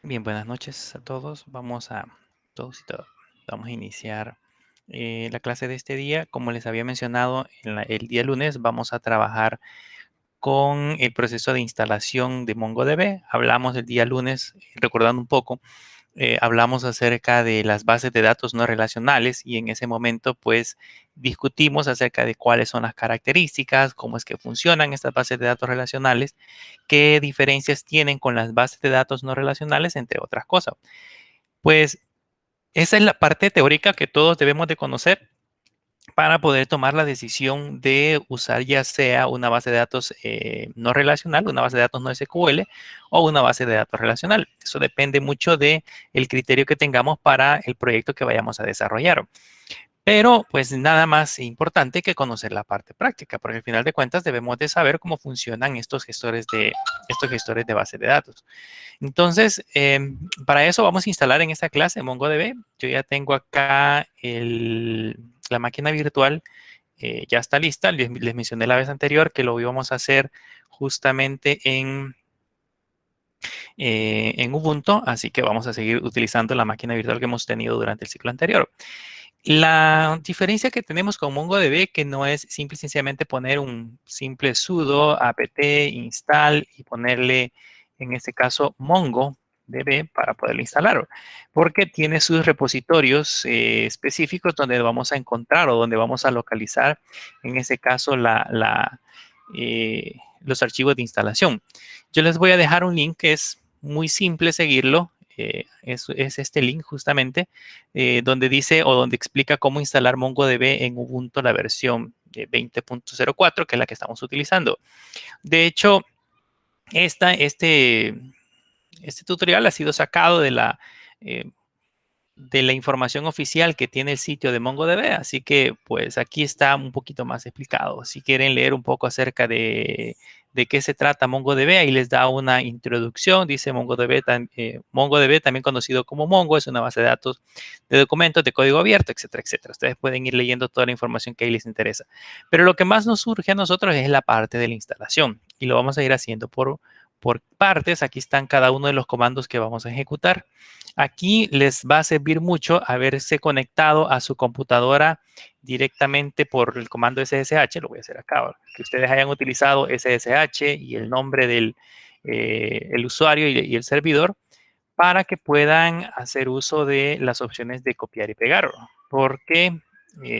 Bien, buenas noches a todos. Todos y todas, vamos a iniciar la clase de este día. Como les había mencionado, el día lunes vamos a trabajar con el proceso de instalación de MongoDB. Hablamos el día lunes, recordando un poco, hablamos acerca de las bases de datos no relacionales y en ese momento pues discutimos acerca de cuáles son las características, cómo es que funcionan estas bases de datos relacionales, qué diferencias tienen con las bases de datos no relacionales, entre otras cosas. Pues esa es la parte teórica que todos debemos de conocer para poder tomar la decisión de usar ya sea una base de datos no relacional, una base de datos no SQL o una base de datos relacional. Eso depende mucho del criterio que tengamos para el proyecto que vayamos a desarrollar. Pero pues nada más importante que conocer la parte práctica, porque al final de cuentas debemos de saber cómo funcionan estos gestores de base de datos. Entonces, para eso vamos a instalar en esta clase MongoDB. Yo ya tengo acá la máquina virtual, ya está lista. Les mencioné la vez anterior que lo íbamos a hacer justamente en Ubuntu, así que vamos a seguir utilizando la máquina virtual que hemos tenido durante el ciclo anterior. La diferencia que tenemos con MongoDB que no es simple y sencillamente poner un simple sudo apt install y ponerle en este caso MongoDB para poderlo instalar, porque tiene sus repositorios específicos donde vamos a encontrar o donde vamos a localizar en este caso los archivos de instalación. Yo les voy a dejar un link que es muy simple seguirlo. Es este link justamente donde dice o donde explica cómo instalar MongoDB en Ubuntu la versión 20.04, que es la que estamos utilizando. De hecho, este tutorial ha sido sacado de la información oficial que tiene el sitio de MongoDB, así que pues aquí está un poquito más explicado. Si quieren leer un poco acerca de qué se trata MongoDB, ahí les da una introducción. Dice MongoDB, también conocido como Mongo, es una base de datos de documentos de código abierto, etcétera, etcétera. Ustedes pueden ir leyendo toda la información que ahí les interesa. Pero lo que más nos surge a nosotros es la parte de la instalación y lo vamos a ir haciendo por partes. Aquí están cada uno de los comandos que vamos a ejecutar. Aquí les va a servir mucho haberse conectado a su computadora directamente por el comando SSH. Lo voy a hacer acá, que ustedes hayan utilizado SSH y el nombre del el usuario y el servidor para que puedan hacer uso de las opciones de copiar y pegar, porque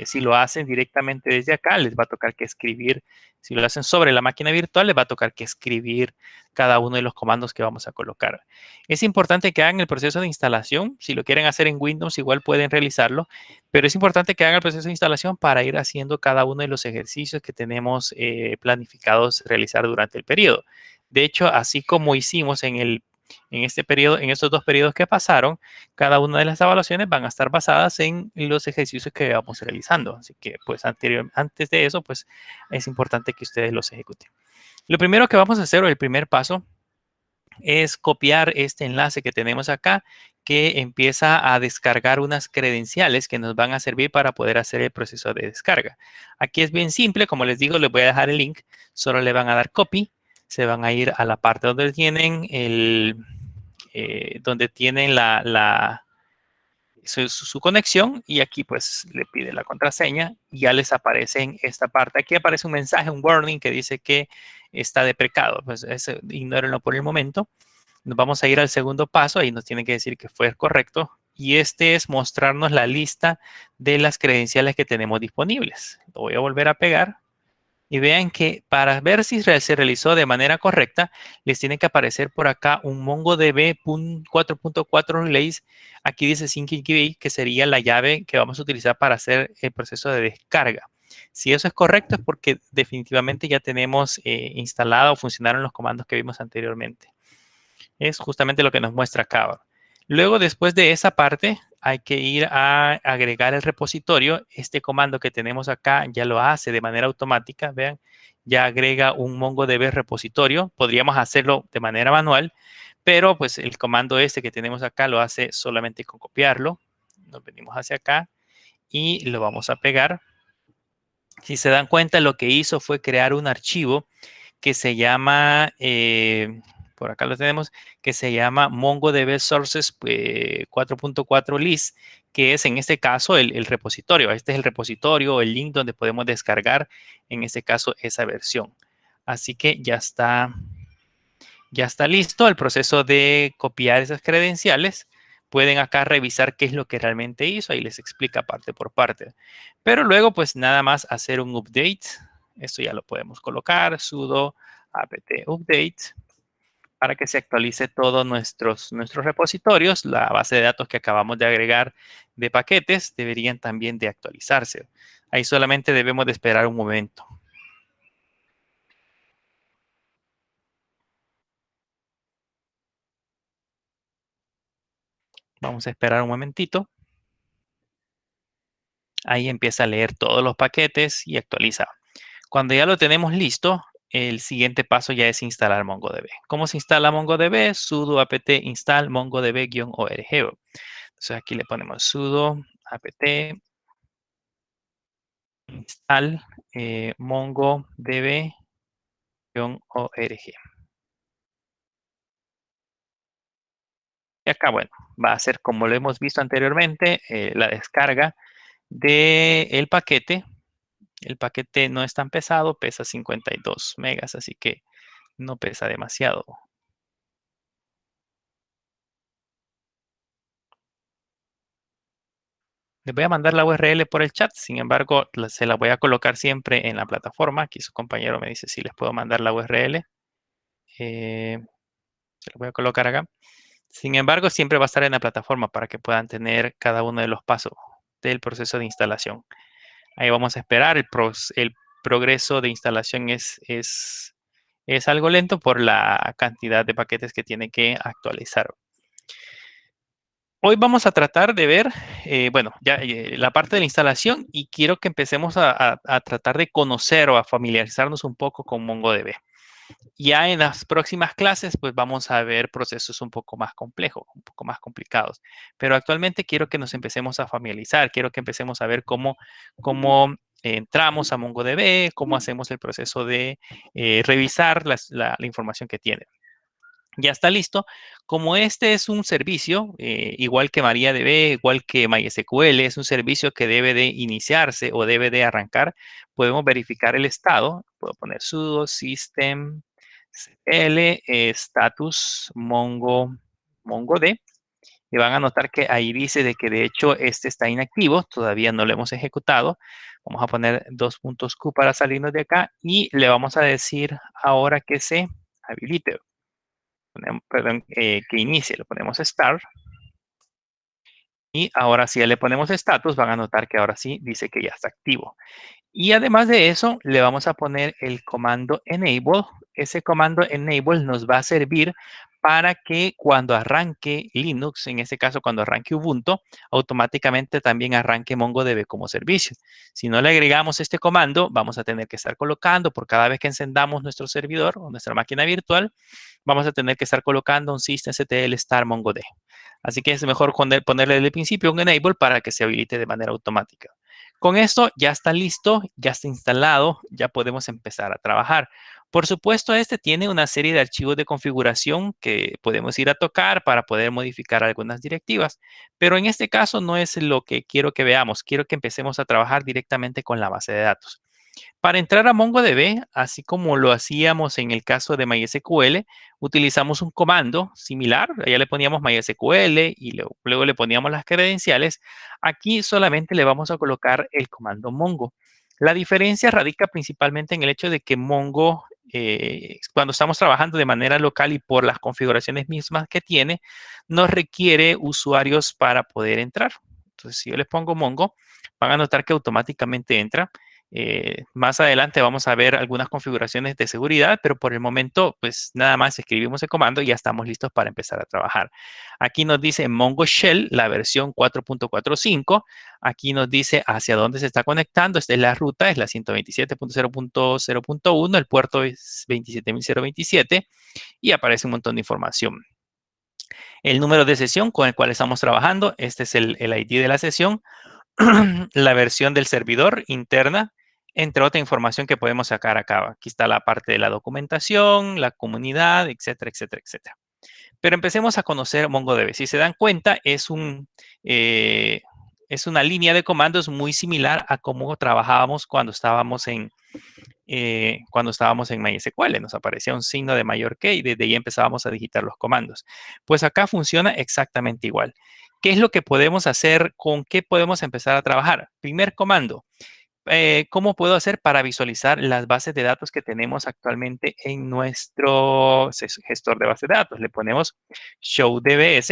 si lo hacen directamente desde acá, les va a tocar que escribir. Si lo hacen sobre la máquina virtual, les va a tocar que escribir cada uno de los comandos que vamos a colocar. Es importante que hagan el proceso de instalación. Si lo quieren hacer en Windows, igual pueden realizarlo, pero es importante que hagan el proceso de instalación para ir haciendo cada uno de los ejercicios que tenemos planificados realizar durante el periodo. De hecho, así como hicimos en este periodo, en estos dos periodos que pasaron, cada una de las evaluaciones van a estar basadas en los ejercicios que vamos realizando. Así que, pues, antes de eso, pues, es importante que ustedes los ejecuten. Lo primero que vamos a hacer, o el primer paso, es copiar este enlace que tenemos acá, que empieza a descargar unas credenciales que nos van a servir para poder hacer el proceso de descarga. Aquí es bien simple, como les digo, les voy a dejar el link, solo le van a dar copy, se van a ir a la parte donde tienen su conexión y aquí pues le pide la contraseña y ya les aparece en esta parte. Aquí aparece un mensaje, un warning que dice que está deprecado. Pues ignórenlo por el momento. Nos vamos a ir al segundo paso, ahí nos tiene que decir que fue correcto. Y este es mostrarnos la lista de las credenciales que tenemos disponibles. Lo voy a volver a pegar y vean que para ver si se realizó de manera correcta, les tiene que aparecer por acá un MongoDB 4.4 release. Aquí dice Syncing Key, que sería la llave que vamos a utilizar para hacer el proceso de descarga. Si eso es correcto, es porque definitivamente ya tenemos instalado o funcionaron los comandos que vimos anteriormente. Es justamente lo que nos muestra acá. Luego, después de esa parte, hay que ir a agregar el repositorio. Este comando que tenemos acá ya lo hace de manera automática. Vean, ya agrega un MongoDB repositorio. Podríamos hacerlo de manera manual, pero pues el comando este que tenemos acá lo hace solamente con copiarlo. Nos venimos hacia acá y lo vamos a pegar. Si se dan cuenta, lo que hizo fue crear un archivo que se llama, por acá lo tenemos, que se llama MongoDB Sources 4.4 list, que es en este caso el repositorio. Este es el repositorio, el link donde podemos descargar, en este caso, esa versión. Así que ya está listo el proceso de copiar esas credenciales. Pueden acá revisar qué es lo que realmente hizo. Ahí les explica parte por parte. Pero luego, pues nada más hacer un update. Esto ya lo podemos colocar. Sudo apt update para que se actualice todos nuestros repositorios. La base de datos que acabamos de agregar de paquetes deberían también de actualizarse. Ahí solamente debemos de esperar un momento. Vamos a esperar un momentito. Ahí empieza a leer todos los paquetes y actualiza. Cuando ya lo tenemos listo, el siguiente paso ya es instalar MongoDB. ¿Cómo se instala MongoDB? Sudo apt install mongodb-org. Entonces aquí le ponemos sudo apt install mongodb-org. Y acá, bueno, va a ser como lo hemos visto anteriormente, la descarga del paquete. El paquete no es tan pesado, pesa 52 megas, así que no pesa demasiado. Les voy a mandar la URL por el chat, sin embargo, se la voy a colocar siempre en la plataforma. Aquí su compañero me dice si les puedo mandar la URL. Se la voy a colocar acá. Sin embargo, siempre va a estar en la plataforma para que puedan tener cada uno de los pasos del proceso de instalación. Ahí vamos a esperar. El progreso de instalación es algo lento por la cantidad de paquetes que tiene que actualizar. Hoy vamos a tratar de ver, bueno, ya la parte de la instalación y quiero que empecemos a tratar de conocer o a familiarizarnos un poco con MongoDB. Ya en las próximas clases, pues vamos a ver procesos un poco más complejos, un poco más complicados. Pero actualmente quiero que nos empecemos a familiarizar, quiero que empecemos a ver cómo entramos a MongoDB, cómo hacemos el proceso de revisar la información que tiene. Ya está listo. Como este es un servicio, igual que MariaDB, igual que MySQL, es un servicio que debe de iniciarse o debe de arrancar, podemos verificar el estado. Puedo poner sudo system status mongod y van a notar que ahí dice de que de hecho este está inactivo, todavía no lo hemos ejecutado. Vamos a poner 2.q para salirnos de acá y le vamos a decir ahora que se habilite. Perdón, que inicie, le ponemos start. Y ahora si ya le ponemos status, van a notar que ahora sí dice que ya está activo. Y además de eso, le vamos a poner el comando enable. Ese comando enable nos va a servir para que cuando arranque Linux, en este caso cuando arranque Ubuntu, automáticamente también arranque MongoDB como servicio. Si no le agregamos este comando, vamos a tener que estar colocando por cada vez que encendamos nuestro servidor o nuestra máquina virtual, vamos a tener que estar colocando un systemctl star mongodb. Así que es mejor ponerle desde el principio un enable para que se habilite de manera automática. Con esto ya está listo, ya está instalado, ya podemos empezar a trabajar. Por supuesto, este tiene una serie de archivos de configuración que podemos ir a tocar para poder modificar algunas directivas, pero en este caso no es lo que quiero que veamos. Quiero que empecemos a trabajar directamente con la base de datos. Para entrar a MongoDB, así como lo hacíamos en el caso de MySQL, utilizamos un comando similar. Allá le poníamos MySQL y luego le poníamos las credenciales. Aquí solamente le vamos a colocar el comando Mongo. La diferencia radica principalmente en el hecho de que Mongo, cuando estamos trabajando de manera local y por las configuraciones mismas que tiene, nos requiere usuarios para poder entrar. Entonces, si yo les pongo Mongo, van a notar que automáticamente entra. Más adelante vamos a ver algunas configuraciones de seguridad, pero por el momento, pues nada más escribimos el comando y ya estamos listos para empezar a trabajar. Aquí nos dice Mongo Shell, la versión 4.45. Aquí nos dice hacia dónde se está conectando. Esta es la ruta, es la 127.0.0.1. El puerto es 27.027 y aparece un montón de información. El número de sesión con el cual estamos trabajando, este es el ID de la sesión. La versión del servidor interna, entre otra información que podemos sacar acá. Aquí está la parte de la documentación, la comunidad, etcétera, etcétera, etcétera. Pero empecemos a conocer MongoDB. Si se dan cuenta, es una línea de comandos muy similar a cómo trabajábamos cuando estábamos en MySQL. Nos aparecía un signo de mayor que y desde ahí empezábamos a digitar los comandos. Pues acá funciona exactamente igual. ¿Qué es lo que podemos hacer? ¿Con qué podemos empezar a trabajar? Primer comando. ¿Cómo puedo hacer para visualizar las bases de datos que tenemos actualmente en nuestro gestor de bases de datos? Le ponemos show DBS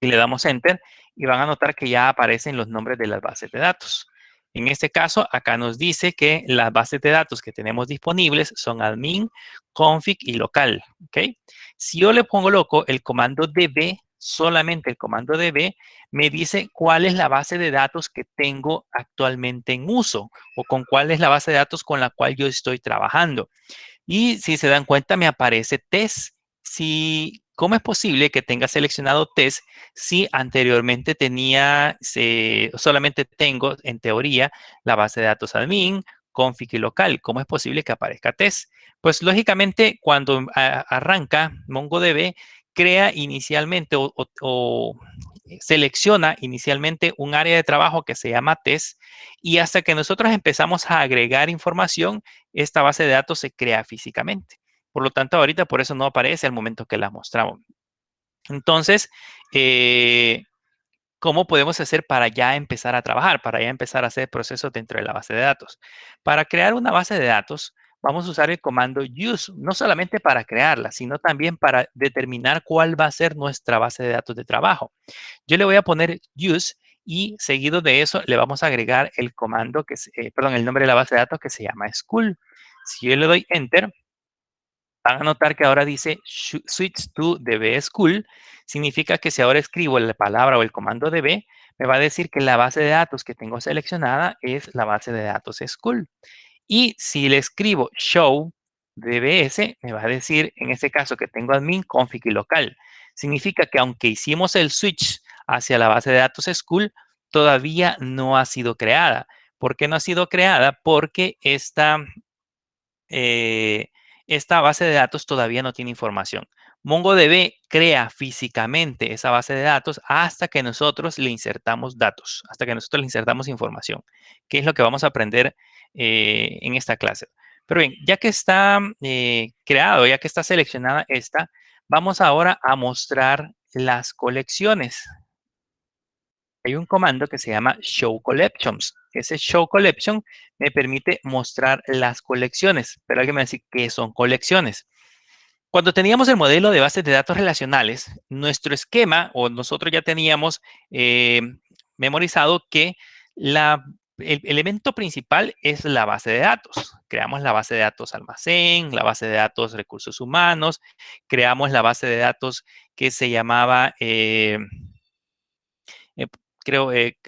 y le damos enter y van a notar que ya aparecen los nombres de las bases de datos. En este caso, acá nos dice que las bases de datos que tenemos disponibles son admin, config y local. ¿Ok? Si yo le pongo loco el comando db, solamente el comando db, me dice cuál es la base de datos que tengo actualmente en uso o con cuál es la base de datos con la cual yo estoy trabajando. Y si se dan cuenta, me aparece test. ¿Cómo es posible que tenga seleccionado test si anteriormente solamente tengo, en teoría, la base de datos admin, config y local? ¿Cómo es posible que aparezca test? Pues lógicamente, cuando arranca MongoDB, crea inicialmente o selecciona inicialmente un área de trabajo que se llama test y hasta que nosotros empezamos a agregar información, esta base de datos se crea físicamente. Por lo tanto, ahorita por eso no aparece al momento que la mostramos. Entonces, ¿cómo podemos hacer para ya empezar a trabajar, para ya empezar a hacer procesos dentro de la base de datos? Para crear una base de datos, vamos a usar el comando use, no solamente para crearla, sino también para determinar cuál va a ser nuestra base de datos de trabajo. Yo le voy a poner use y seguido de eso le vamos a agregar el comando el nombre de la base de datos que se llama school. Si yo le doy enter, van a notar que ahora dice switch to db school. Significa que si ahora escribo la palabra o el comando db, me va a decir que la base de datos que tengo seleccionada es la base de datos school. Y si le escribo show dbs, me va a decir en este caso que tengo admin, config y local. Significa que aunque hicimos el switch hacia la base de datos school, todavía no ha sido creada. ¿Por qué no ha sido creada? Porque esta base de datos todavía no tiene información. MongoDB crea físicamente esa base de datos hasta que nosotros le insertamos datos, hasta que nosotros le insertamos información, que es lo que vamos a aprender en esta clase. Pero bien, ya que está creado, ya que está seleccionada esta, vamos ahora a mostrar las colecciones. Hay un comando que se llama Show Collections. Ese Show Collection me permite mostrar las colecciones. Pero alguien me va a decir, ¿qué son colecciones? Cuando teníamos el modelo de bases de datos relacionales, nuestro esquema o nosotros ya teníamos eh, memorizado que el elemento principal es la base de datos. Creamos la base de datos almacén, la base de datos recursos humanos, creamos la base de datos que se llamaba eh,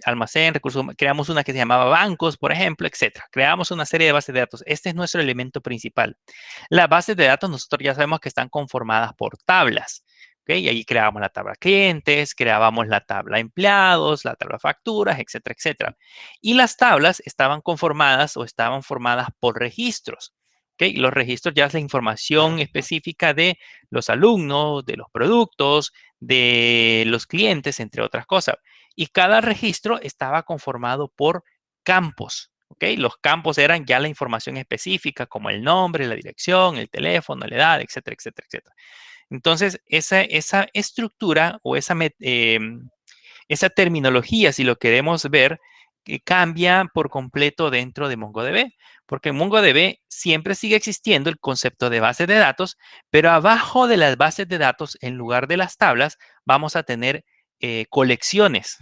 almacén, recursos, creamos una que se llamaba bancos, por ejemplo, etcétera. Creamos una serie de bases de datos. Este es nuestro elemento principal. Las bases de datos nosotros ya sabemos que están conformadas por tablas. ¿Okay? Y ahí creábamos la tabla clientes, creábamos la tabla empleados, la tabla facturas, etcétera, etcétera. Y las tablas estaban conformadas o estaban formadas por registros. ¿Okay? Los registros ya es la información específica de los alumnos, de los productos, de los clientes, entre otras cosas. Y cada registro estaba conformado por campos. ¿Ok? Los campos eran ya la información específica, como el nombre, la dirección, el teléfono, la edad, etcétera, etcétera, etcétera. Entonces, esa estructura o esa terminología, si lo queremos ver, que cambia por completo dentro de MongoDB, porque en MongoDB siempre sigue existiendo el concepto de base de datos, pero abajo de las bases de datos, en lugar de las tablas, vamos a tener colecciones.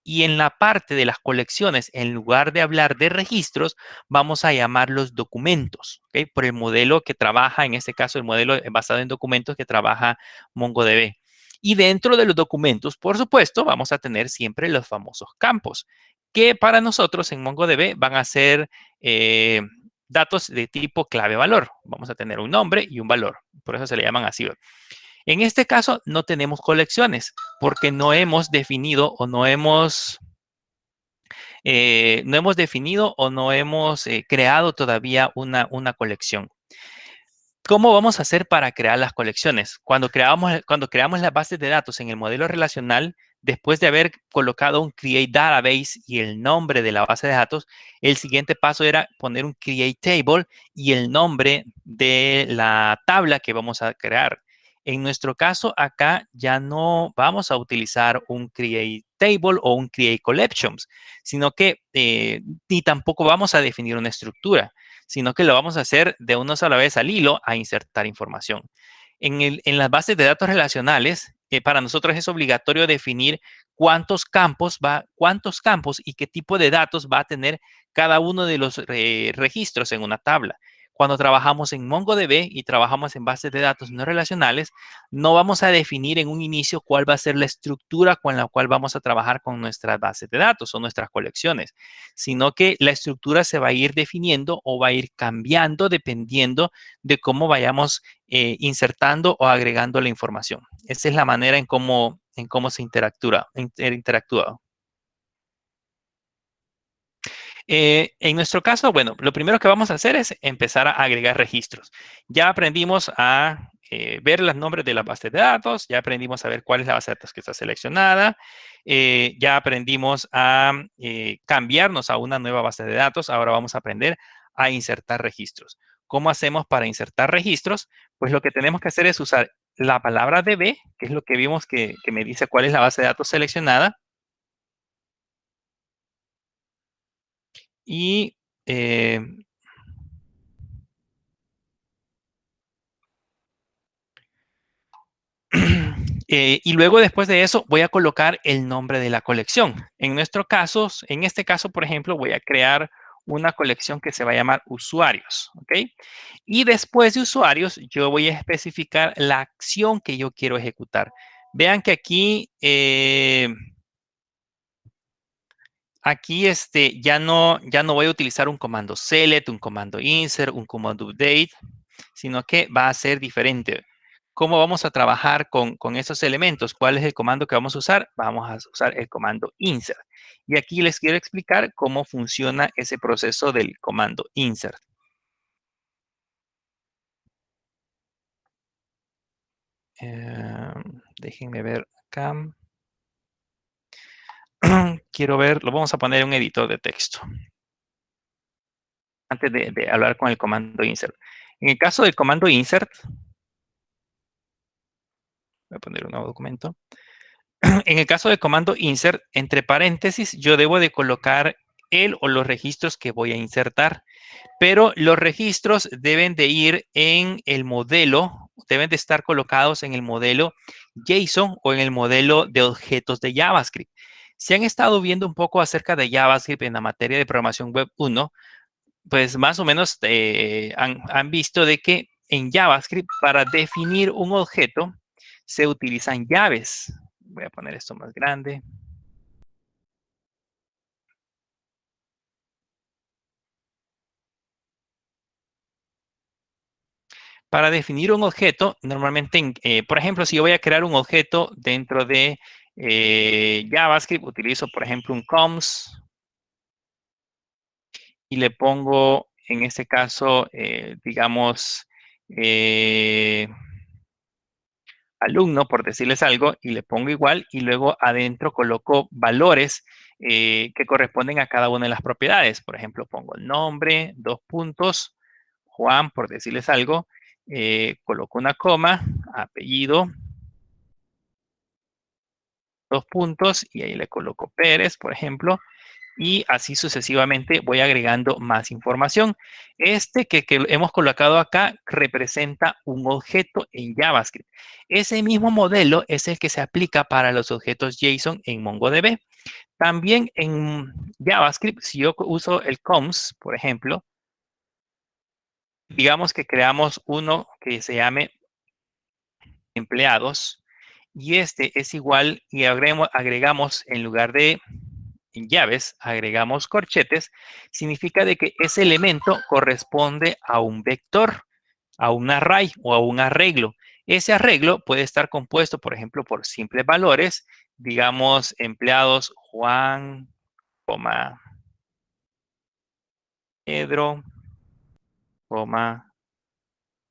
Y en la parte de las colecciones, en lugar de hablar de registros, vamos a llamarlos documentos, ¿okay? Por el modelo que trabaja, en este caso, el modelo basado en documentos que trabaja MongoDB. Y dentro de los documentos, por supuesto, vamos a tener siempre los famosos campos, que para nosotros en MongoDB van a ser datos de tipo clave-valor. Vamos a tener un nombre y un valor. Por eso se le llaman así. En este caso, no tenemos colecciones porque no hemos definido o no hemos no hemos definido o no hemos creado todavía una colección. ¿Cómo vamos a hacer para crear las colecciones? Cuando creamos las bases de datos en el modelo relacional, después de haber colocado un create database y el nombre de la base de datos, el siguiente paso era poner un create table y el nombre de la tabla que vamos a crear. En nuestro caso, acá ya no vamos a utilizar un create table o un create collections, sino que ni tampoco vamos a definir una estructura, sino que lo vamos a hacer de una sola vez al hilo a insertar información. En las bases de datos relacionales, para nosotros es obligatorio definir cuántos campos y qué tipo de datos va a tener cada uno de los registros en una tabla. Cuando trabajamos en MongoDB y trabajamos en bases de datos no relacionales, no vamos a definir en un inicio cuál va a ser la estructura con la cual vamos a trabajar con nuestras bases de datos o nuestras colecciones, sino que la estructura se va a ir definiendo o va a ir cambiando dependiendo de cómo vayamos insertando o agregando la información. Esa es la manera en cómo se interactúa. En nuestro caso, bueno, lo primero que vamos a hacer es empezar a agregar registros. Ya aprendimos a ver los nombres de la base de datos, ya aprendimos a ver cuál es la base de datos que está seleccionada, ya aprendimos a cambiarnos a una nueva base de datos, ahora vamos a aprender a insertar registros. ¿Cómo hacemos para insertar registros? Pues lo que tenemos que hacer es usar la palabra DB, que es lo que vimos que me dice cuál es la base de datos seleccionada, y eh, y luego después de eso voy a colocar el nombre de la colección. En este caso, por ejemplo, voy a crear una colección que se va a llamar usuarios, ¿ok? Y después de usuarios, yo voy a especificar la acción que yo quiero ejecutar. Vean que aquí ya no voy a utilizar un comando select, un comando insert, un comando update, sino que va a ser diferente. ¿Cómo vamos a trabajar con esos elementos? ¿Cuál es el comando que vamos a usar? Vamos a usar el comando insert. Y aquí les quiero explicar cómo funciona ese proceso del comando insert. Déjenme ver acá. Quiero ver, lo vamos a poner en un editor de texto antes de hablar con el comando insert. En el caso del comando insert, voy a poner un nuevo documento. En el caso del comando insert, entre paréntesis, yo debo de colocar el o los registros que voy a insertar, pero los registros deben de ir en el modelo, deben de estar colocados en el modelo JSON o en el modelo de objetos de JavaScript. Si han estado viendo un poco acerca de JavaScript en la materia de programación web 1, pues más o menos han visto de que en JavaScript para definir un objeto se utilizan llaves. Voy a poner esto más grande. Para definir un objeto, normalmente, por ejemplo, si yo voy a crear un objeto dentro de JavaScript, utilizo, por ejemplo, un const y le pongo, en este caso, digamos, eh, alumno, por decirles algo, y le pongo igual, y luego adentro coloco valores que corresponden a cada una de las propiedades. Por ejemplo, pongo nombre, 2 puntos, Juan, por decirles algo, coloco una coma, apellido, 2 puntos, y ahí le coloco Pérez, por ejemplo, y así sucesivamente voy agregando más información. Este que hemos colocado acá representa un objeto en JavaScript. Ese mismo modelo es el que se aplica para los objetos JSON en MongoDB. También en JavaScript, si yo uso el const, por ejemplo, digamos que creamos uno que se llame empleados, y este es igual, y agregamos en lugar de llaves, agregamos corchetes, significa de que ese elemento corresponde a un vector, a un array o a un arreglo. Ese arreglo puede estar compuesto, por ejemplo, por simples valores, digamos, empleados Juan, Pedro, coma,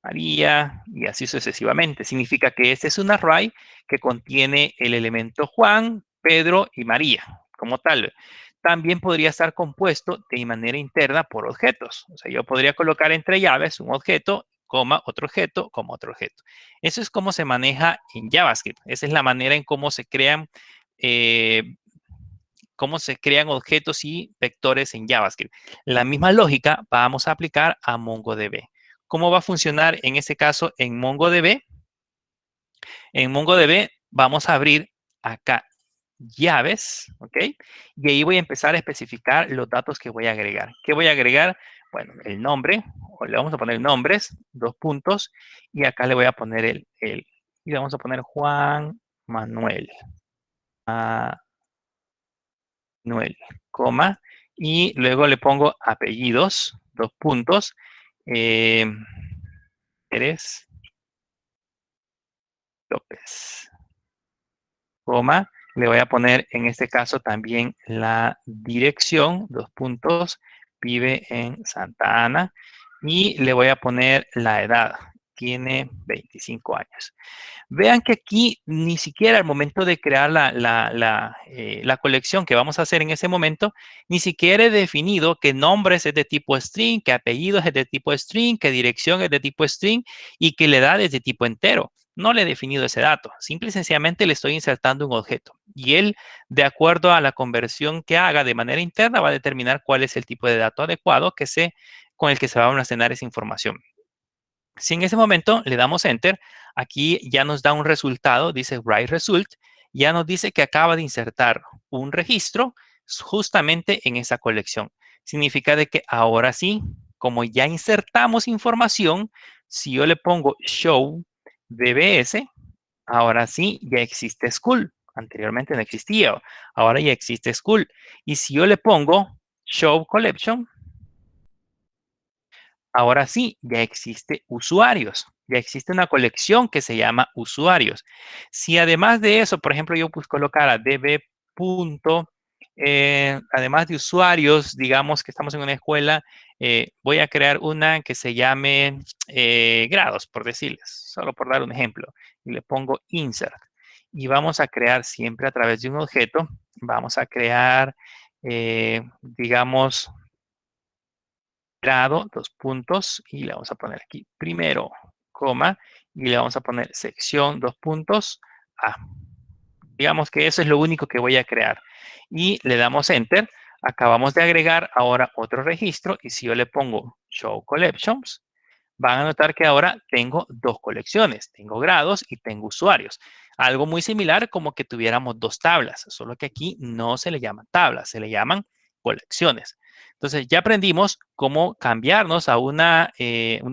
María, y así sucesivamente. Significa que este es un array que contiene el elemento Juan, Pedro y María, como tal. También podría estar compuesto de manera interna por objetos. O sea, yo podría colocar entre llaves un objeto, coma, otro objeto, coma, otro objeto. Eso es cómo se maneja en JavaScript. Esa es la manera en eh, cómo se crean objetos y vectores en JavaScript. La misma lógica vamos a aplicar a MongoDB. ¿Cómo va a funcionar en este caso en MongoDB? En MongoDB vamos a abrir acá llaves, ¿ok? Y ahí voy a empezar a especificar los datos que voy a agregar. ¿Qué voy a agregar? Bueno, el nombre, o le vamos a poner nombres, 2 puntos, y acá le voy a poner y le vamos a poner Juan Manuel. Manuel, coma, y luego le pongo apellidos, 2 puntos, Pérez López, coma, le voy a poner en este caso también la dirección, 2 puntos, vive en Santa Ana, y le voy a poner la edad, tiene 25 años. Vean que aquí ni siquiera al momento de crear la colección que vamos a hacer en ese momento, ni siquiera he definido que nombres es de tipo string, que apellidos es de tipo string, que dirección es de tipo string y que la edad es de tipo entero. No le he definido ese dato. Simple y sencillamente le estoy insertando un objeto. Y él, de acuerdo a la conversión que haga de manera interna, va a determinar cuál es el tipo de dato adecuado con el que se va a almacenar esa información. Si en ese momento le damos Enter, aquí ya nos da un resultado, dice Write Result, ya nos dice que acaba de insertar un registro justamente en esa colección. Significa de que ahora sí, como ya insertamos información, si yo le pongo Show DBS, ahora sí ya existe School. Anteriormente no existía, ahora ya existe School. Y si yo le pongo Show Collection, ahora sí, ya existe usuarios, ya existe una colección que se llama usuarios. Si además de eso, por ejemplo, yo pues colocara db. Además de usuarios, digamos que estamos en una escuela, voy a crear una que se llame grados, por decirles, solo por dar un ejemplo. Y le pongo insert. Y vamos a crear siempre a través de un objeto, vamos a crear, digamos, grado, 2 puntos, y le vamos a poner aquí primero, coma, y le vamos a poner sección, 2 puntos, A. Digamos que eso es lo único que voy a crear. Y le damos Enter. Acabamos de agregar ahora otro registro, y si yo le pongo Show Collections, van a notar que ahora tengo 2 colecciones. Tengo grados y tengo usuarios. Algo muy similar como que tuviéramos 2 tablas, solo que aquí no se le llaman tablas, se le llaman colecciones. Entonces ya aprendimos cómo cambiarnos a una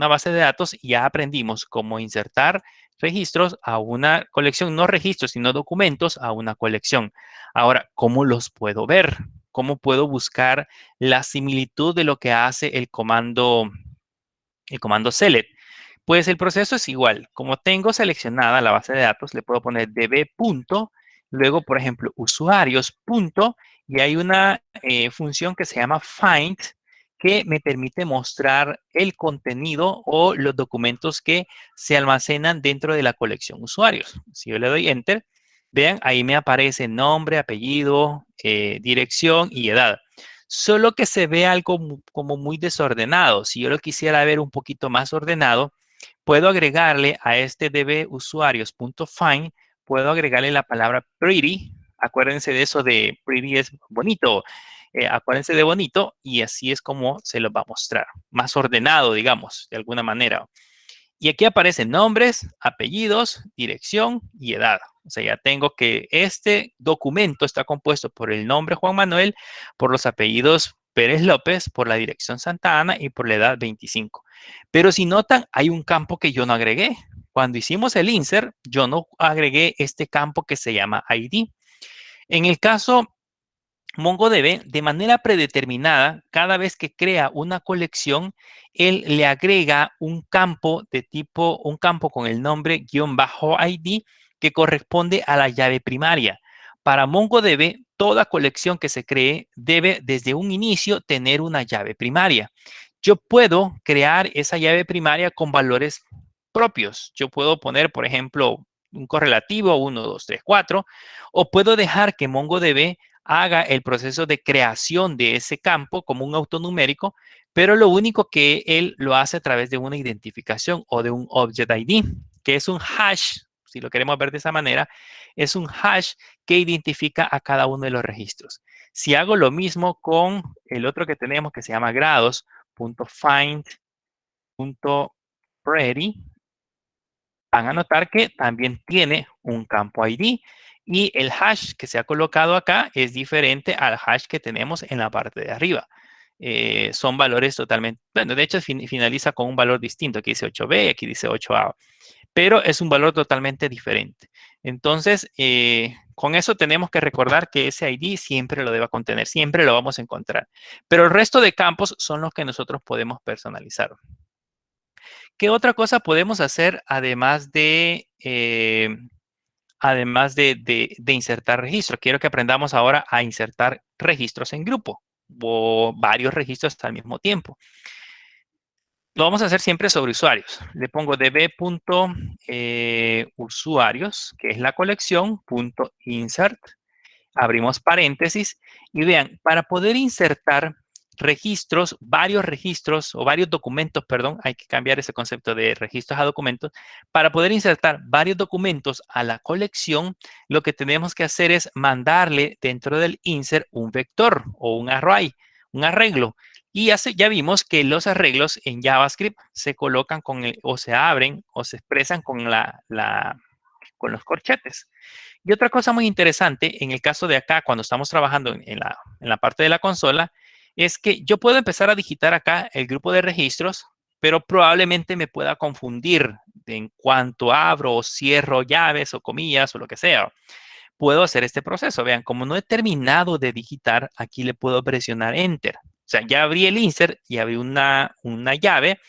base de datos y ya aprendimos cómo insertar registros a una colección, no registros, sino documentos a una colección. Ahora, ¿cómo los puedo ver? ¿Cómo puedo buscar la similitud de lo que hace el comando select? Pues el proceso es igual. Como tengo seleccionada la base de datos, le puedo poner db punto, luego, por ejemplo, usuarios punto, y hay una función que se llama find, que me permite mostrar el contenido o los documentos que se almacenan dentro de la colección usuarios. Si yo le doy enter, vean, ahí me aparece nombre, apellido, dirección y edad. Solo que se ve algo como muy desordenado. Si yo lo quisiera ver un poquito más ordenado, puedo agregarle a este dbusuarios.find, puedo agregarle la palabra pretty. Acuérdense de eso de pretty es bonito. Acuérdense de bonito, y así es como se los va a mostrar. Más ordenado, digamos, de alguna manera. Y aquí aparecen nombres, apellidos, dirección y edad. O sea, ya tengo que este documento está compuesto por el nombre Juan Manuel, por los apellidos Pérez López, por la dirección Santa Ana y por la edad 25. Pero si notan, hay un campo que yo no agregué. Cuando hicimos el insert, yo no agregué este campo que se llama ID. En el caso MongoDB, de manera predeterminada, cada vez que crea una colección, él le agrega un campo con el nombre --ID que corresponde a la llave primaria. Para MongoDB, toda colección que se cree debe desde un inicio tener una llave primaria. Yo puedo crear esa llave primaria con valores propios. Yo puedo poner, por ejemplo, un correlativo 1, 2, 3, 4, o puedo dejar que MongoDB haga el proceso de creación de ese campo como un autonumérico, pero lo único que él lo hace a través de una identificación o de un Object ID, que es un hash, si lo queremos ver de esa manera, es un hash que identifica a cada uno de los registros. Si hago lo mismo con el otro que tenemos que se llama grados.find.pretty, van a notar que también tiene un campo ID y el hash que se ha colocado acá es diferente al hash que tenemos en la parte de arriba. Son valores totalmente, bueno, de hecho finaliza con un valor distinto. Aquí dice 8B, aquí dice 8A, pero es un valor totalmente diferente. Entonces, con eso tenemos que recordar que ese ID siempre lo debe contener, siempre lo vamos a encontrar. Pero el resto de campos son los que nosotros podemos personalizar. ¿Qué otra cosa podemos hacer además de insertar registros? Quiero que aprendamos ahora a insertar registros en grupo o varios registros al mismo tiempo. Lo vamos a hacer siempre sobre usuarios. Le pongo db.usuarios, que es la colección, .insert. Abrimos paréntesis y vean, para poder insertar registros, varios registros o varios documentos, perdón, hay que cambiar ese concepto de registros a documentos. Para poder insertar varios documentos a la colección, lo que tenemos que hacer es mandarle dentro del insert un vector o un array, un arreglo. Y ya vimos que los arreglos en JavaScript se colocan o se abren o se expresan con los corchetes. Y otra cosa muy interesante en el caso de acá, cuando estamos trabajando en la parte de la consola, es que yo puedo empezar a digitar acá el grupo de registros, pero probablemente me pueda confundir en cuanto abro o cierro llaves o comillas o lo que sea. Puedo hacer este proceso. Vean, como no he terminado de digitar, aquí le puedo presionar Enter. O sea, ya abrí el insert y abrí una llave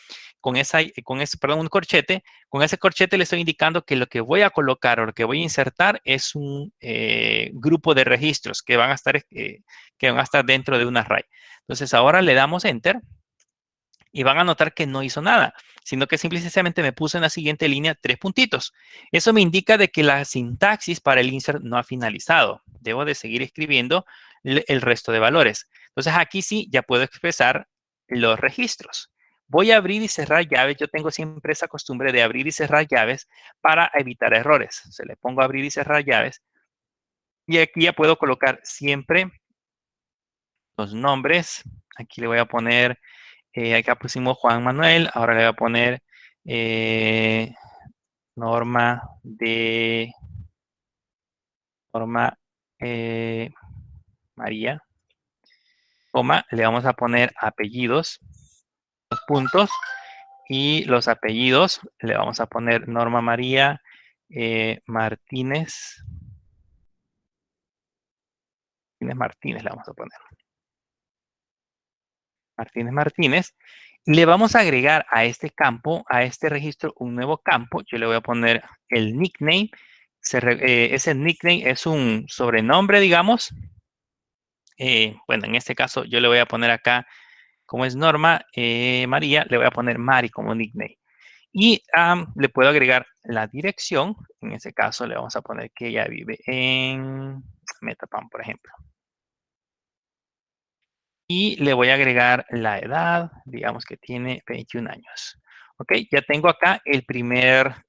perdón, un corchete. Con ese corchete le estoy indicando que lo que voy a colocar o lo que voy a insertar es un grupo de registros que van a estar dentro de un array. Entonces, ahora le damos Enter y van a notar que no hizo nada, sino que simplemente me puso en la siguiente línea 3 puntitos. Eso me indica de que la sintaxis para el insert no ha finalizado. Debo de seguir escribiendo el resto de valores. Entonces aquí sí ya puedo expresar los registros. Voy a abrir y cerrar llaves. Yo tengo siempre esa costumbre de abrir y cerrar llaves para evitar errores. Se le pongo abrir y cerrar llaves. Y aquí ya puedo colocar siempre los nombres. Aquí le voy a poner acá pusimos Juan Manuel, ahora le voy a poner eh, Norma de Norma María, le vamos a poner apellidos, los puntos, y los apellidos le vamos a poner Norma María Martínez, Martínez le vamos a poner. Martínez Martínez. Le vamos a agregar a este campo, a este registro, un nuevo campo. Yo le voy a poner el nickname. Ese nickname es un sobrenombre, digamos. Bueno, en este caso yo le voy a poner acá, como es Norma María, le voy a poner Mari como nickname. Y le puedo agregar la dirección. En este caso le vamos a poner que ella vive en Metapan, por ejemplo. Y le voy a agregar la edad, digamos que tiene 21 años. Ok, ya tengo acá el primer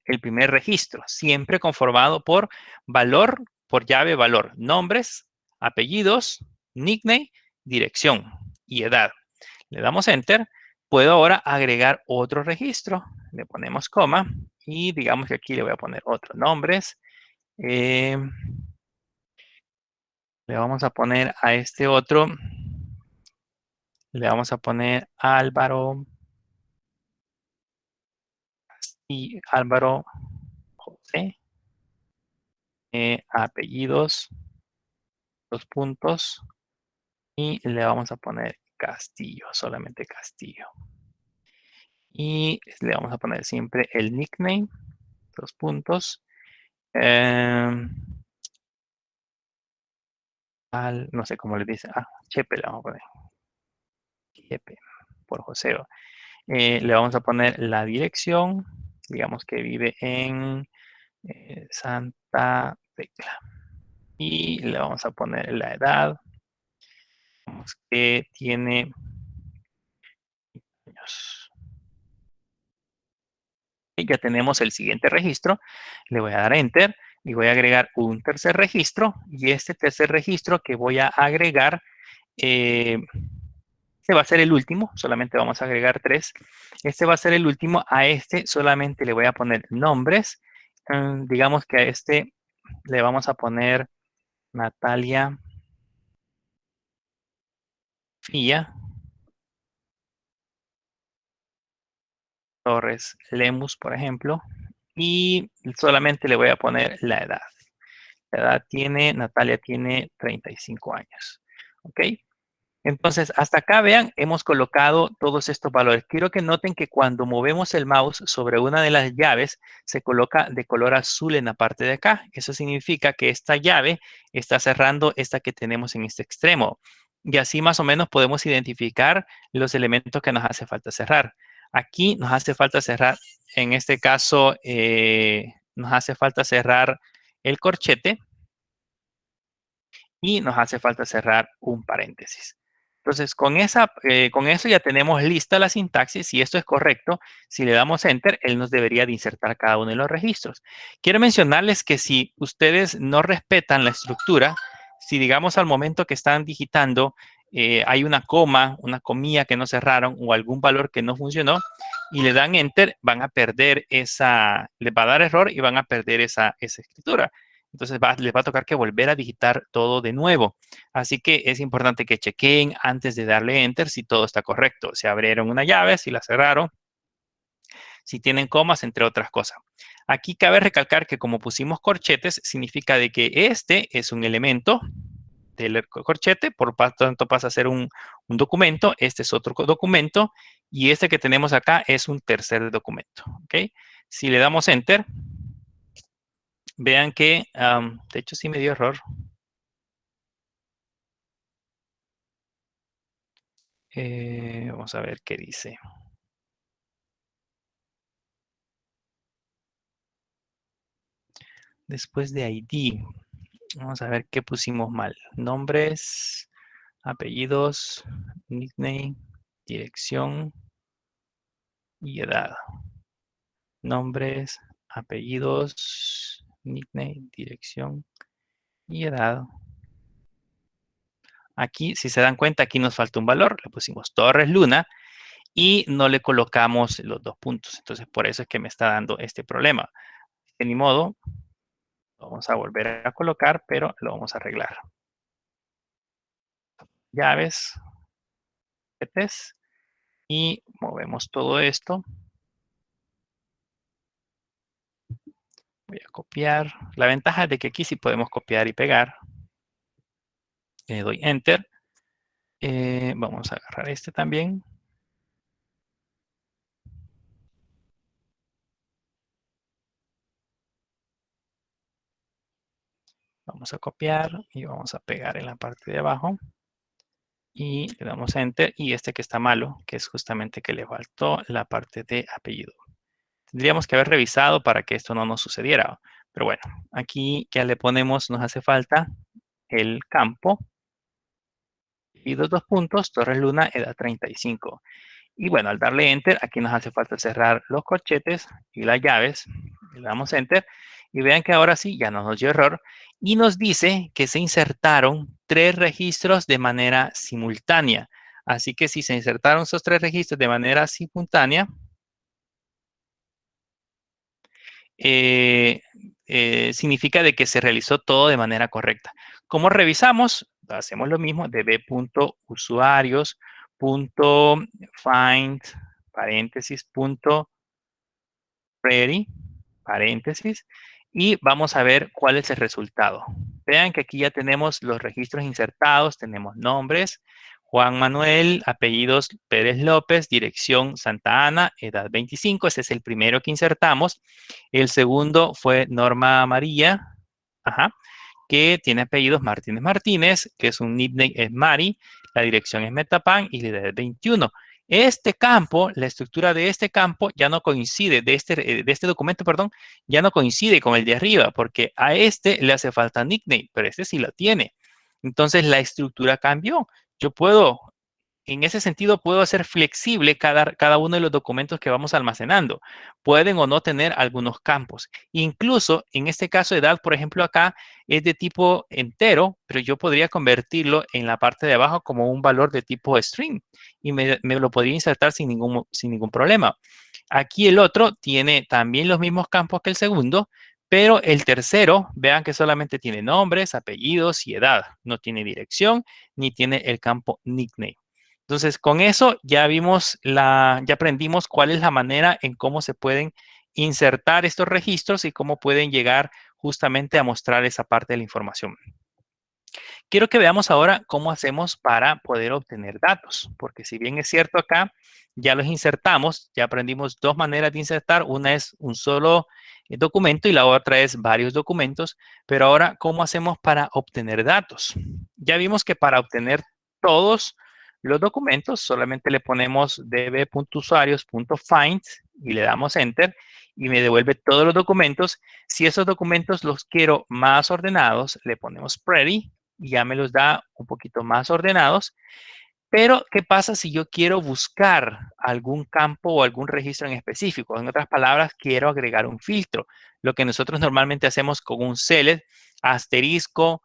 registro, siempre conformado por valor, por llave valor, nombres, apellidos, nickname, dirección y edad. Le damos Enter. Puedo ahora agregar otro registro. Le ponemos coma y digamos que aquí le voy a poner otro. Nombres. Le vamos a poner a este otro. Le vamos a poner Álvaro y Álvaro José. Apellidos, dos puntos. Y le vamos a poner Castillo, solamente Castillo. Y le vamos a poner siempre el nickname, dos puntos. no sé cómo le dice, Chepe le vamos a poner, Chepe, por Joseo. Le vamos a poner la dirección, digamos que vive en Santa Tecla. Y le vamos a poner la edad, digamos que tiene años. Y ya tenemos el siguiente registro. Le voy a dar Enter y voy a agregar un tercer registro. Y este tercer registro que voy a agregar, este va a ser el último. Solamente vamos a agregar 3. Este va a ser el último. A este solamente le voy a poner nombres. Digamos que a este le vamos a poner Natalia Fía Torres Lemus, por ejemplo. Y solamente le voy a poner la edad. La edad Natalia tiene 35 años. ¿Ok? Entonces, hasta acá, vean, hemos colocado todos estos valores. Quiero que noten que cuando movemos el mouse sobre una de las llaves, se coloca de color azul en la parte de acá. Eso significa que esta llave está cerrando esta que tenemos en este extremo. Y así más o menos podemos identificar los elementos que nos hace falta cerrar. Aquí nos hace falta cerrar, en este caso, nos hace falta cerrar el corchete y nos hace falta cerrar un paréntesis. Entonces, con eso ya tenemos lista la sintaxis. Si esto es correcto, si le damos Enter, él nos debería de insertar cada uno de los registros. Quiero mencionarles que si ustedes no respetan la estructura, si digamos al momento que están digitando hay una coma, una comilla que no cerraron o algún valor que no funcionó y le dan Enter, van a perder les va a dar error y van a perder esa escritura. Entonces les va a tocar que volver a digitar todo de nuevo. Así que es importante que chequeen antes de darle Enter si todo está correcto. Si abrieron una llave, si la cerraron, si tienen comas, entre otras cosas. Aquí cabe recalcar que como pusimos corchetes, significa de que este es un elemento del corchete, por lo tanto pasa a ser un documento, este es otro documento, y este que tenemos acá es un tercer documento. ¿Ok? Si le damos Enter, vean que, de hecho sí me dio error. Vamos a ver qué dice. Después de ID, vamos a ver qué pusimos mal. Nombres, apellidos, nickname, dirección y edad. Nombres, apellidos, nickname, dirección y edad. Aquí, si se dan cuenta, aquí nos falta un valor. Le pusimos Torres Luna y no le colocamos los 2 puntos. Entonces, por eso es que me está dando este problema. De ni modo, vamos a volver a colocar, pero lo vamos a arreglar. Llaves, y movemos todo esto. Voy a copiar. La ventaja es de que aquí sí podemos copiar y pegar. Le doy Enter. Vamos a agarrar este también. Vamos a copiar y vamos a pegar en la parte de abajo. Y le damos Enter. Y este que está malo, que es justamente que le faltó la parte de apellido. Tendríamos que haber revisado para que esto no nos sucediera. Pero bueno, aquí ya le ponemos, nos hace falta el campo. Y dos puntos, Torres Luna, edad 35. Y bueno, al darle Enter, aquí nos hace falta cerrar los corchetes y las llaves. Le damos Enter. Y vean que ahora sí, ya no nos dio error. Y nos dice que se insertaron 3 registros de manera simultánea. Así que si se insertaron esos 3 registros de manera simultánea, significa de que se realizó todo de manera correcta. ¿Cómo revisamos? Hacemos lo mismo, db.usuarios.find, paréntesis, ready, paréntesis, y vamos a ver cuál es el resultado. Vean que aquí ya tenemos los registros insertados, tenemos nombres, Juan Manuel, apellidos Pérez López, dirección Santa Ana, edad 25, ese es el primero que insertamos. El segundo fue Norma María, ajá, que tiene apellidos Martínez Martínez, que es un nickname, es Mari, la dirección es Metapan y la edad es 21. Este campo, la estructura de este campo ya no coincide, de este documento, perdón, ya no coincide con el de arriba, porque a este le hace falta nickname, pero este sí lo tiene. Entonces la estructura cambió. Yo puedo, en ese sentido, puedo hacer flexible cada uno de los documentos que vamos almacenando. Pueden o no tener algunos campos. Incluso en este caso, edad, por ejemplo, acá es de tipo entero, pero yo podría convertirlo en la parte de abajo como un valor de tipo string y me lo podría insertar sin ningún problema. Aquí el otro tiene también los mismos campos que el segundo, pero el tercero, vean que solamente tiene nombres, apellidos y edad. No tiene dirección ni tiene el campo nickname. Entonces, con eso ya aprendimos cuál es la manera en cómo se pueden insertar estos registros y cómo pueden llegar justamente a mostrar esa parte de la información. Quiero que veamos ahora cómo hacemos para poder obtener datos, porque si bien es cierto acá, ya los insertamos, ya aprendimos dos maneras de insertar, una es un solo documento y la otra es varios documentos, pero ahora, ¿cómo hacemos para obtener datos? Ya vimos que para obtener todos los documentos, solamente le ponemos db.usuarios.find y le damos enter y me devuelve todos los documentos. Si esos documentos los quiero más ordenados, le ponemos pretty y ya me los da un poquito más ordenados. Pero, ¿qué pasa si yo quiero buscar algún campo o algún registro en específico? En otras palabras, quiero agregar un filtro. Lo que nosotros normalmente hacemos con un select, asterisco,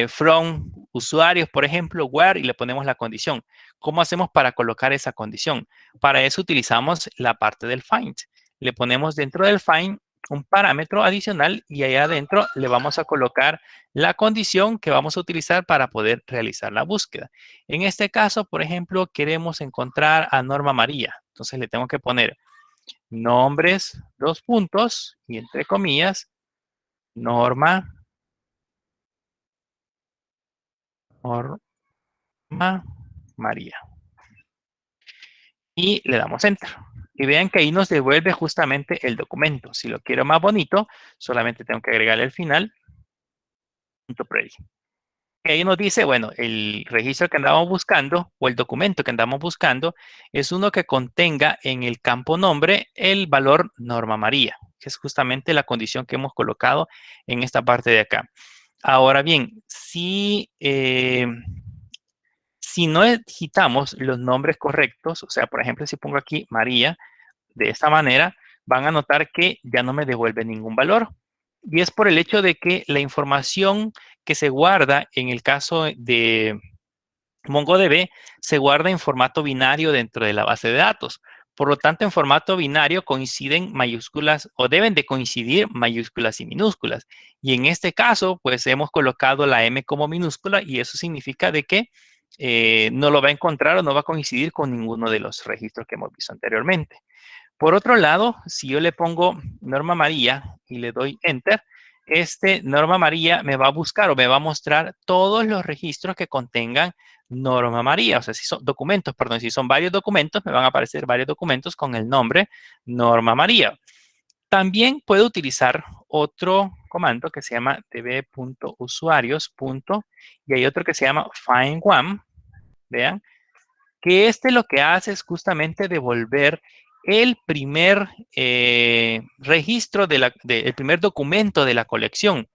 from usuarios, por ejemplo, where, y le ponemos la condición. ¿Cómo hacemos para colocar esa condición? Para eso utilizamos la parte del find. Le ponemos dentro del find un parámetro adicional y allá adentro le vamos a colocar la condición que vamos a utilizar para poder realizar la búsqueda. En este caso, por ejemplo, queremos encontrar a Norma María. Entonces le tengo que poner nombres, dos puntos, y entre comillas, Norma, Norma María. Y le damos Enter. Y vean que ahí nos devuelve justamente el documento. Si lo quiero más bonito, solamente tengo que agregarle el final, .pretty. Ahí nos dice, bueno, el registro que andamos buscando o el documento que andamos buscando es uno que contenga en el campo nombre el valor Norma María, que es justamente la condición que hemos colocado en esta parte de acá. Ahora bien, si no digitamos los nombres correctos, o sea, por ejemplo, si pongo aquí María, de esta manera, van a notar que ya no me devuelve ningún valor. Y es por el hecho de que la información que se guarda en el caso de MongoDB se guarda en formato binario dentro de la base de datos. Por lo tanto, en formato binario coinciden mayúsculas o deben de coincidir mayúsculas y minúsculas. Y en este caso, pues hemos colocado la M como minúscula y eso significa de que no lo va a encontrar o no va a coincidir con ninguno de los registros que hemos visto anteriormente. Por otro lado, si yo le pongo Norma María y le doy Enter, este Norma María me va a buscar o me va a mostrar todos los registros que contengan Norma María. O sea, si son documentos, perdón, si son varios documentos, me van a aparecer varios documentos con el nombre Norma María. También puedo utilizar otro comando que se llama db.usuarios. Y hay otro que se llama find one. Vean, que lo que hace es justamente devolver el primer registro, el primer documento de la colección,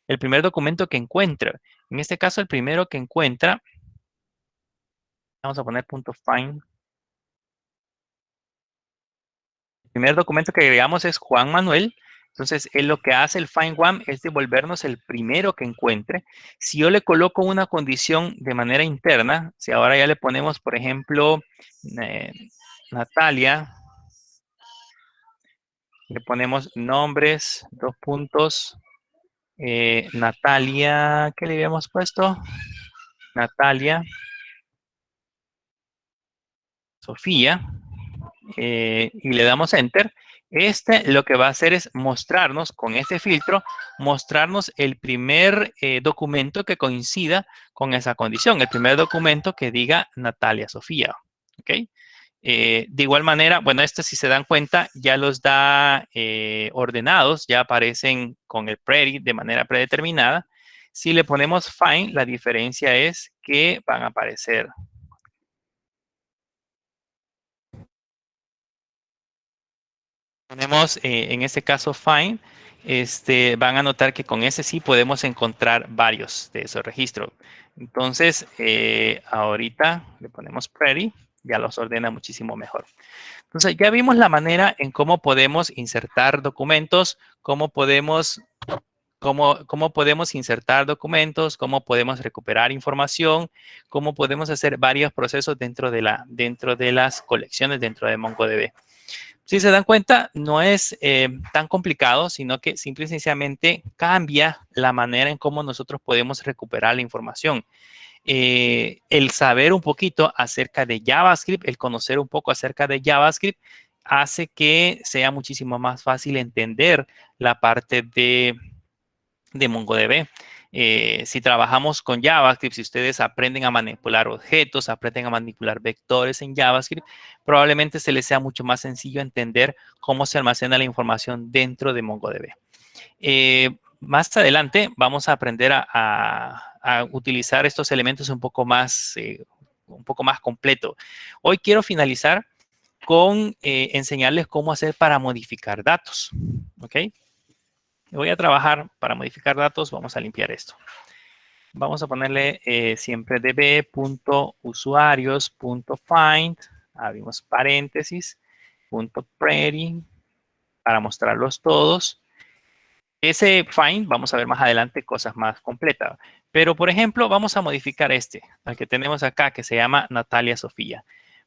el primer documento que encuentra. En este caso, el primero que encuentra, vamos a poner .find. El primer documento que agregamos es Juan Manuel. Entonces, él lo que hace el find one es devolvernos el primero que encuentre. Si yo le coloco una condición de manera interna, si ahora ya le ponemos, por ejemplo, Natalia, le ponemos nombres, dos puntos, Natalia, ¿qué le habíamos puesto? Natalia, Sofía, y le damos Enter. Lo que va a hacer es mostrarnos, con este filtro, mostrarnos el primer documento que coincida con esa condición, el primer documento que diga Natalia Sofía, ¿ok? De igual manera, bueno, si se dan cuenta, ya los da ordenados, ya aparecen con el pretty de manera predeterminada. Si le ponemos find, la diferencia es que van a aparecer. Ponemos en este caso find, van a notar que con ese sí podemos encontrar varios de esos registros. Entonces, ahorita le ponemos query, ya los ordena muchísimo mejor. Entonces, ya vimos la manera en cómo podemos insertar documentos, cómo podemos insertar documentos, cómo podemos recuperar información, cómo podemos hacer varios procesos dentro de las colecciones dentro de MongoDB. Si se dan cuenta, no es tan complicado, sino que simple y sencillamente cambia la manera en cómo nosotros podemos recuperar la información. El saber un poquito acerca de JavaScript, el conocer un poco acerca de JavaScript, hace que sea muchísimo más fácil entender la parte de MongoDB. Si trabajamos con JavaScript, si ustedes aprenden a manipular objetos, aprenden a manipular vectores en JavaScript, probablemente se les sea mucho más sencillo entender cómo se almacena la información dentro de MongoDB. Más adelante vamos a aprender a utilizar estos elementos un poco más completo. Hoy quiero finalizar con enseñarles cómo hacer para modificar datos. ¿Ok? Voy a trabajar para modificar datos. Vamos a limpiar esto. Vamos a ponerle siempre db.usuarios.find, abrimos paréntesis, .query, para mostrarlos todos. Ese find, vamos a ver más adelante cosas más completas. Pero, por ejemplo, vamos a modificar al que tenemos acá, que se llama Natalia Sofía.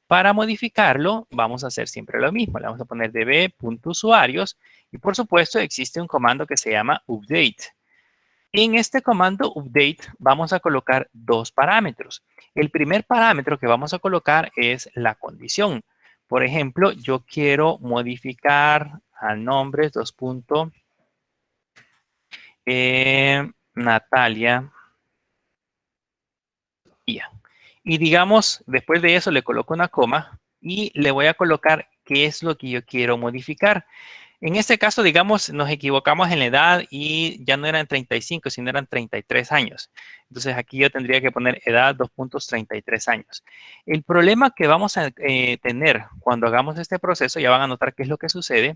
Para modificarlo, vamos a hacer siempre lo mismo. Le vamos a poner db.usuarios y, por supuesto, existe un comando que se llama update. En este comando update vamos a colocar dos parámetros. El primer parámetro que vamos a colocar es la condición. Por ejemplo, yo quiero modificar a nombres Natalia y digamos, después de eso le coloco una coma y le voy a colocar qué es lo que yo quiero modificar. En este caso, digamos, nos equivocamos en la edad y ya no eran 35, sino eran 33 años. Entonces, aquí yo tendría que poner edad 2.33 años. El problema que vamos a tener cuando hagamos este proceso, ya van a notar qué es lo que sucede.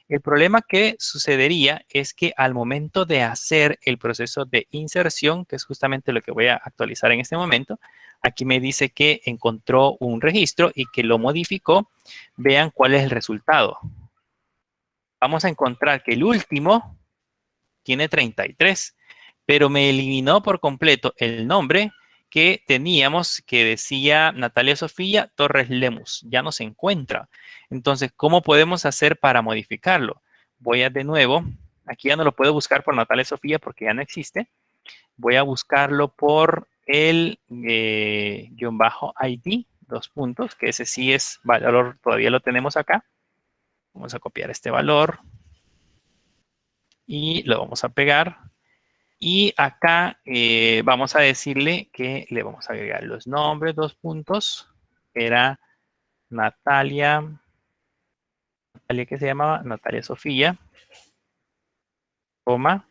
El problema que sucedería es que al momento de hacer el proceso de inserción, que es justamente lo que voy a actualizar en este momento, aquí me dice que encontró un registro y que lo modificó. Vean cuál es el resultado. Vamos a encontrar que el último tiene 33, pero me eliminó por completo el nombre que teníamos que decía Natalia Sofía Torres Lemus. Ya no se encuentra. Entonces, ¿cómo podemos hacer para modificarlo? Voy a de nuevo, aquí ya no lo puedo buscar por Natalia Sofía porque ya no existe. Voy a buscarlo por el guión bajo ID, dos puntos, que ese sí es valor, todavía lo tenemos acá. Vamos a copiar este valor y lo vamos a pegar. Y acá vamos a decirle que le vamos a agregar los nombres, dos puntos. Era Natalia, ¿qué se llamaba? Natalia Sofía, coma,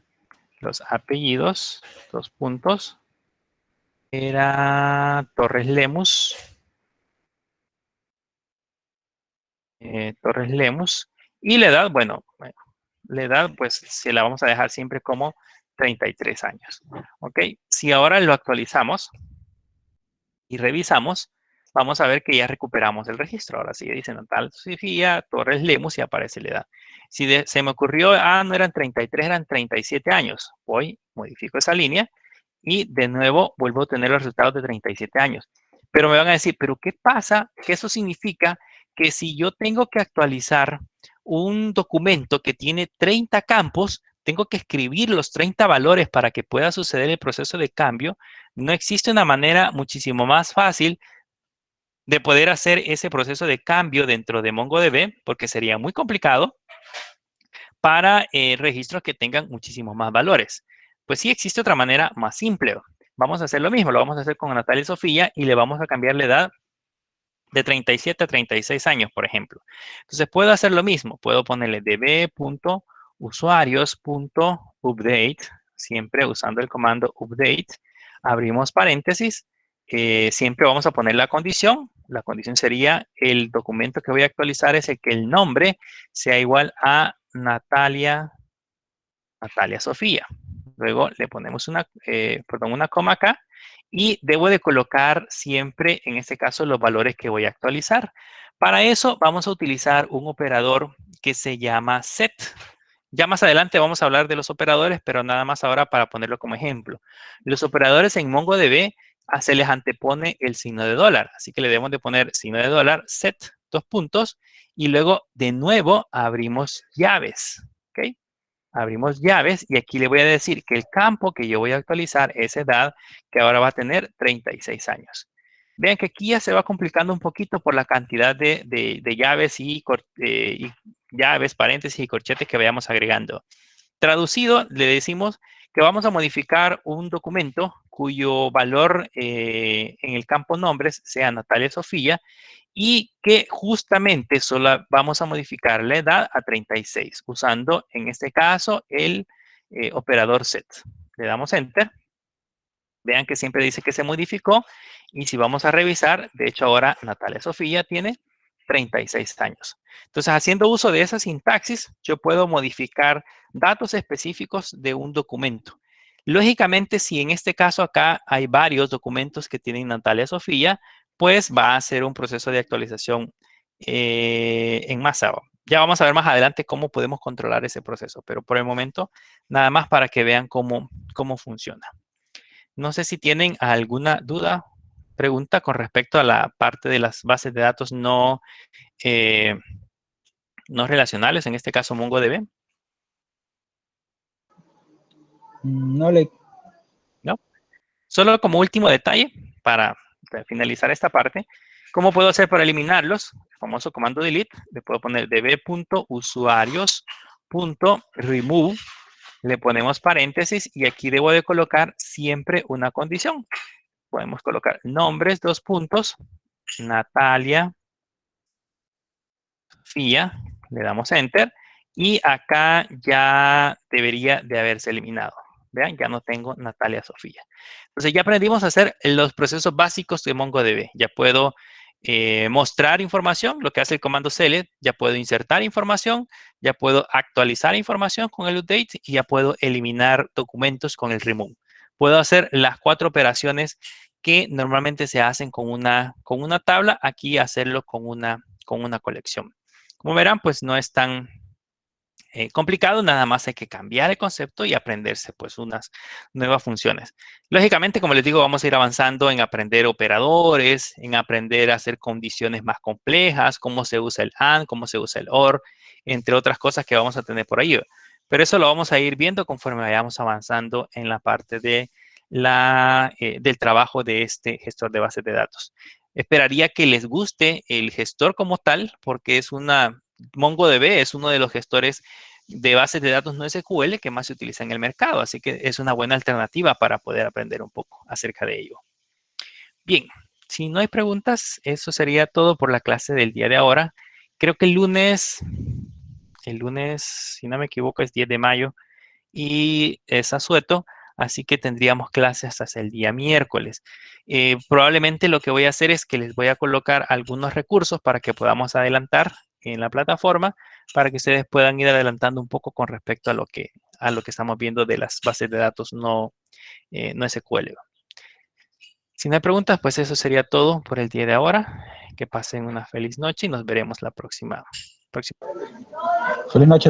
los apellidos, dos puntos. Era Torres Lemus, Torres Lemus. Y la edad, bueno, la edad pues se la vamos a dejar siempre como 33 años. ¿Ok? Si ahora lo actualizamos y revisamos, vamos a ver que ya recuperamos el registro. Ahora sí, dice Natal Sofía Torres Lemus y aparece la edad. Si se me ocurrió, no eran 33, eran 37 años. Voy, modifico esa línea y de nuevo vuelvo a tener los resultados de 37 años. Pero me van a decir, ¿pero qué pasa? Que eso significa que si yo tengo que actualizar un documento que tiene 30 campos, tengo que escribir los 30 valores para que pueda suceder el proceso de cambio. No existe una manera muchísimo más fácil de poder hacer ese proceso de cambio dentro de MongoDB, porque sería muy complicado para registros que tengan muchísimos más valores. Pues sí existe otra manera más simple. Vamos a hacer lo mismo, lo vamos a hacer con Natalia y Sofía y le vamos a cambiar la edad de 37 a 36 años, por ejemplo. Entonces puedo hacer lo mismo, puedo ponerle db.usuarios.update, siempre usando el comando update, abrimos paréntesis, siempre vamos a poner la condición. La condición sería el documento que voy a actualizar es el que el nombre sea igual a Natalia Sofía. Luego le ponemos una coma acá y debo de colocar siempre, en este caso, los valores que voy a actualizar. Para eso vamos a utilizar un operador que se llama set. Ya más adelante vamos a hablar de los operadores, pero nada más ahora para ponerlo como ejemplo. Los operadores en MongoDB se les antepone el signo de dólar. Así que le debemos de poner signo de dólar, set, dos puntos, y luego de nuevo abrimos llaves. ¿Ok? Abrimos llaves y aquí le voy a decir que el campo que yo voy a actualizar es edad, que ahora va a tener 36 años. Vean que aquí ya se va complicando un poquito por la cantidad de llaves y llaves, paréntesis y corchetes que vayamos agregando. Traducido, le decimos que vamos a modificar un documento cuyo valor en el campo nombres sea Natalia Sofía y que justamente solo vamos a modificar la edad a 36 usando en este caso el operador set. Le damos enter. Vean que siempre dice que se modificó y si vamos a revisar, de hecho ahora Natalia Sofía tiene 36 años. Entonces, haciendo uso de esa sintaxis, yo puedo modificar datos específicos de un documento. Lógicamente, si en este caso acá hay varios documentos que tienen Natalia Sofía, pues va a ser un proceso de actualización en masa. Ya vamos a ver más adelante cómo podemos controlar ese proceso, pero por el momento, nada más para que vean cómo funciona. No sé si tienen alguna duda, pregunta con respecto a la parte de las bases de datos eh, no relacionales, en este caso MongoDB. No le... ¿No? Solo como último detalle, para finalizar esta parte, ¿cómo puedo hacer para eliminarlos? El famoso comando delete, le puedo poner db.usuarios.remove, le ponemos paréntesis y aquí debo de colocar siempre una condición. Podemos colocar nombres, dos puntos, Natalia Sofía, le damos enter y acá ya debería de haberse eliminado. Vean, ya no tengo Natalia Sofía. Entonces ya aprendimos a hacer los procesos básicos de MongoDB. Ya puedo mostrar información, lo que hace el comando select, ya puedo insertar información, ya puedo actualizar información con el update y ya puedo eliminar documentos con el remove. Puedo hacer las 4 operaciones que normalmente se hacen con una tabla, aquí hacerlo con una colección. Como verán, pues no es tan complicado, nada más hay que cambiar el concepto y aprenderse pues unas nuevas funciones. Lógicamente, como les digo, vamos a ir avanzando en aprender operadores, en aprender a hacer condiciones más complejas, cómo se usa el AND, cómo se usa el OR, entre otras cosas que vamos a tener por ahí. Pero eso lo vamos a ir viendo conforme vayamos avanzando en la parte de del trabajo de este gestor de bases de datos. Esperaría que les guste el gestor como tal, porque es MongoDB es uno de los gestores de bases de datos no SQL que más se utiliza en el mercado, así que es una buena alternativa para poder aprender un poco acerca de ello. Bien, si no hay preguntas, eso sería todo por la clase del día de ahora. Creo que el lunes, si no me equivoco, es 10 de mayo y es asueto, así que tendríamos clases hasta el día miércoles. Probablemente lo que voy a hacer es que les voy a colocar algunos recursos para que podamos adelantar en la plataforma, para que ustedes puedan ir adelantando un poco con respecto a lo que estamos viendo de las bases de datos no SQL. Si no hay preguntas, pues eso sería todo por el día de ahora. Que pasen una feliz noche y nos veremos la próxima. Feliz noche.